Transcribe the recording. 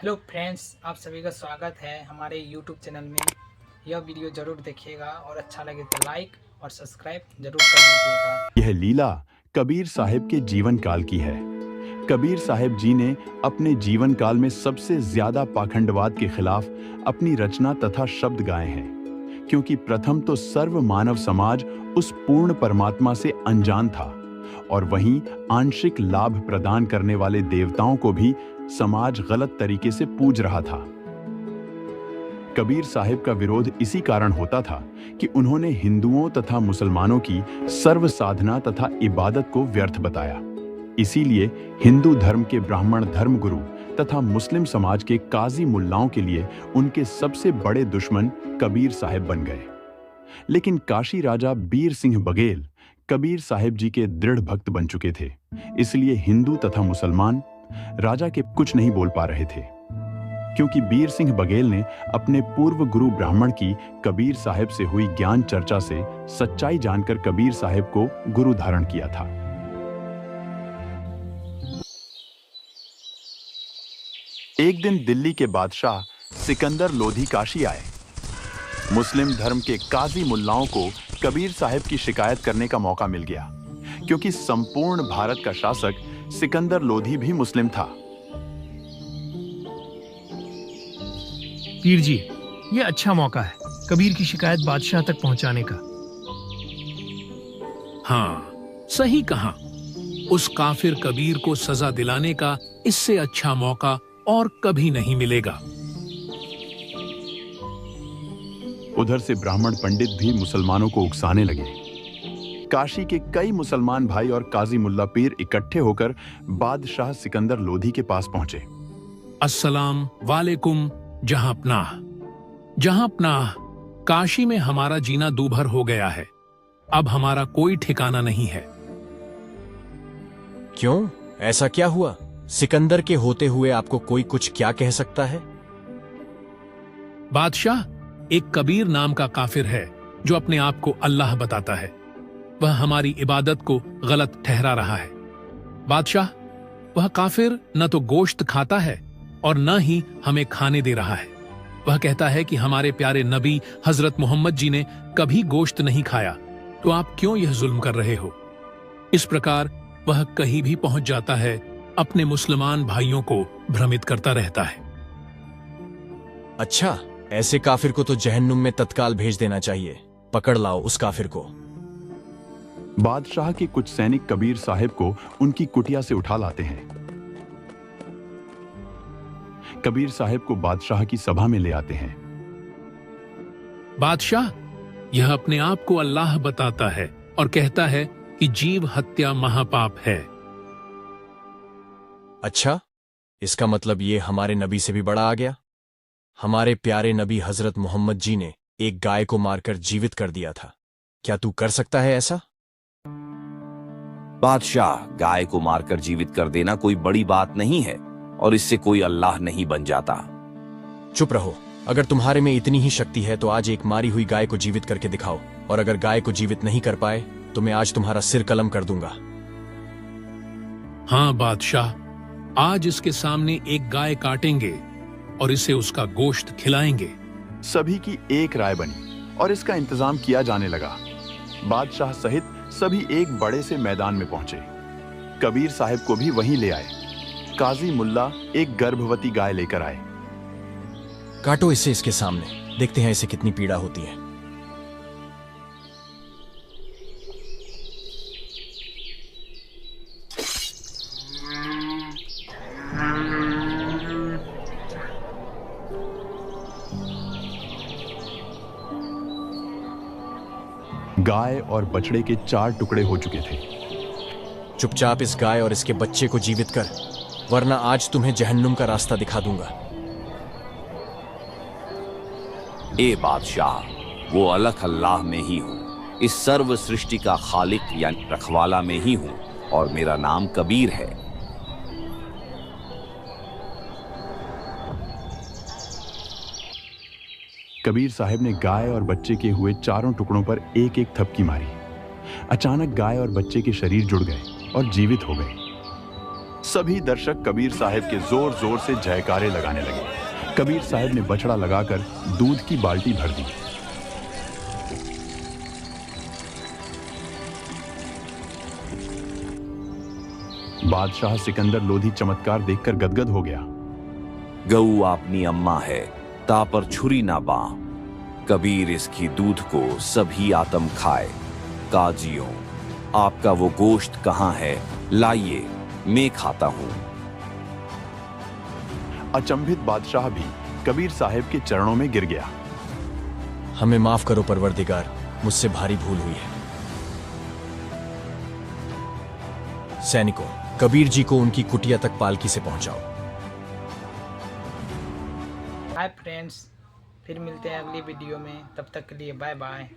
Hello friends, आप सभी का स्वागत है हमारे यूट्यूब चैनल में। यह वीडियो ज़रूर देखिएगा और अच्छा लगे तो लाइक और सब्सक्राइब ज़रूर कर दीजिएगा। यह लीला कबीर साहिब के जीवन काल की है। कबीर साहिब जी ने अपने जीवन काल में सबसे ज्यादा पाखंडवाद के खिलाफ अपनी रचना तथा शब्द गाए हैं, क्योंकि प्रथम तो सर्व मानव समाज उस पूर्ण परमात्मा से अनजान था और वहीं आंशिक लाभ प्रदान करने वाले देवताओं को भी समाज गलत तरीके से पूज रहा था। कबीर साहिब का विरोध इसी कारण होता था कि उन्होंने हिंदुओं तथा मुसलमानों की सर्व साधना तथा इबादत को व्यर्थ बताया। इसीलिए हिंदू धर्म के ब्राह्मण धर्मगुरु तथा मुस्लिम समाज के काजी मुल्लाओं के लिए उनके सबसे बड़े दुश्मन कबीर साहिब बन गए। लेकिन काशी राजा बीर सिंह बघेल कबीर साहिब जी के दृढ़ भक्त बन चुके थे, इसलिए हिंदू तथा मुसलमान राजा के कुछ नहीं बोल पा रहे थे, क्योंकि बीर सिंह बघेल ने अपने पूर्व गुरु ब्राह्मण की कबीर साहिब से हुई ज्ञान चर्चा से सच्चाई जानकर कबीर साहिब को गुरु धारण किया था। एक दिन दिल्ली के बादशाह सिकंदर लोधी काशी आए। मुस्लिम धर्म के काजी मुल्लाओं को कबीर साहिब की शिकायत करने का मौका मिल गया, क्योंकि संपूर्ण भारत का शासक सिकंदर लोधी भी मुस्लिम था। पीर जी, ये अच्छा मौका है कबीर की शिकायत बादशाह तक पहुंचाने का। हाँ, सही कहा। उस काफिर कबीर को सजा दिलाने का इससे अच्छा मौका और कभी नहीं मिलेगा। उधर से ब्राह्मण पंडित भी मुसलमानों को उकसाने लगे। काशी के कई मुसलमान भाई और काजी मुल्ला पीर इकट्ठे होकर बादशाह सिकंदर लोधी के पास पहुंचे। अस्सलाम वालेकुम जहांपनाह। जहांपनाह, काशी में हमारा जीना दूभर हो गया है। अब हमारा कोई ठिकाना नहीं है। क्यों? ऐसा क्या हुआ? सिकंदर के होते हुए आपको कोई कुछ क्या कह सकता है? बादशाह, एक कबीर नाम का काफिर है जो अपने आप को अल्लाह बताता है। वह हमारी इबादत को गलत ठहरा रहा है। बादशाह, वह काफिर न तो गोश्त खाता है और न ही हमें खाने दे रहा है। वह कहता है कि हमारे प्यारे नबी हजरत मोहम्मद जी ने कभी गोश्त नहीं खाया, तो आप क्यों यह जुल्म कर रहे हो? इस प्रकार वह कहीं भी पहुंच जाता है, अपने मुसलमान भाइयों को भ्रमित करता रहता है। अच्छा, ऐसे काफिर को तो जहन्नुम में तत्काल भेज देना चाहिए। पकड़ लाओ उस काफिर को। बादशाह के कुछ सैनिक कबीर साहिब को उनकी कुटिया से उठा लाते हैं। कबीर साहिब को बादशाह की सभा में ले आते हैं। बादशाह, यह अपने आप को अल्लाह बताता है और कहता है कि जीव हत्या महापाप है। अच्छा, इसका मतलब ये हमारे नबी से भी बड़ा आ गया। हमारे प्यारे नबी हजरत मोहम्मद जी ने एक गाय को मारकर जीवित कर दिया था। क्या तू कर सकता है ऐसा? बादशाह, गाय को मारकर जीवित कर देना कोई बड़ी बात नहीं है और इससे कोई अल्लाह नहीं बन जाता। चुप रहो। अगर तुम्हारे में इतनी ही शक्ति है तो आज एक मारी हुई गाय को जीवित करके दिखाओ, और अगर गाय को जीवित नहीं कर पाए तो मैं आज तुम्हारा सिर कलम कर दूंगा। हाँ बादशाह, आज इसके सामने एक गाय काटेंगे और इसे उसका गोश्त खिलाएंगे। सभी की एक राय बनी और इसका इंतजाम किया जाने लगा। बादशाह सहित सभी एक बड़े से मैदान में पहुंचे। कबीर साहिब को भी वहीं ले आए। काजी मुल्ला एक गर्भवती गाय लेकर आए। काटो इसे इसके सामने, देखते हैं इसे कितनी पीड़ा होती है। गाय और बछड़े के 4 टुकड़े हो चुके थे। चुपचाप इस गाय और इसके बच्चे को जीवित कर, वरना आज तुम्हें जहन्नुम का रास्ता दिखा दूंगा। ए बादशाह, वो अलग अल्लाह में ही हूँ। इस सर्व सृष्टि का खालिक यानी रखवाला में ही हूँ और मेरा नाम कबीर है। कबीर साहिब ने गाय और बच्चे के हुए 4 टुकड़ों पर एक एक थपकी मारी। अचानक गाय और बच्चे के शरीर जुड़ गए और जीवित हो गए। सभी दर्शक कबीर साहब के जोर जोर से जयकारे लगाने लगे। कबीर साहब ने बछड़ा लगाकर दूध की बाल्टी भर दी। बादशाह सिकंदर लोधी चमत्कार देखकर गदगद हो गया। गऊ आपनी अम्मा है, ता पर छुरी ना बां। कबीर इसकी दूध को सभी आतम खाए। काजियों, आपका वो गोश्त कहाँ है? लाइए, मैं खाता हूं। अचंभित बादशाह भी कबीर साहब के चरणों में गिर गया। हमें माफ करो परवरदिगार, मुझसे भारी भूल हुई है। सैनिकों, कबीर जी को उनकी कुटिया तक पालकी से पहुंचाओ। हाय फ्रेंड्स, फिर मिलते हैं अगली वीडियो में। तब तक के लिए बाय बाय।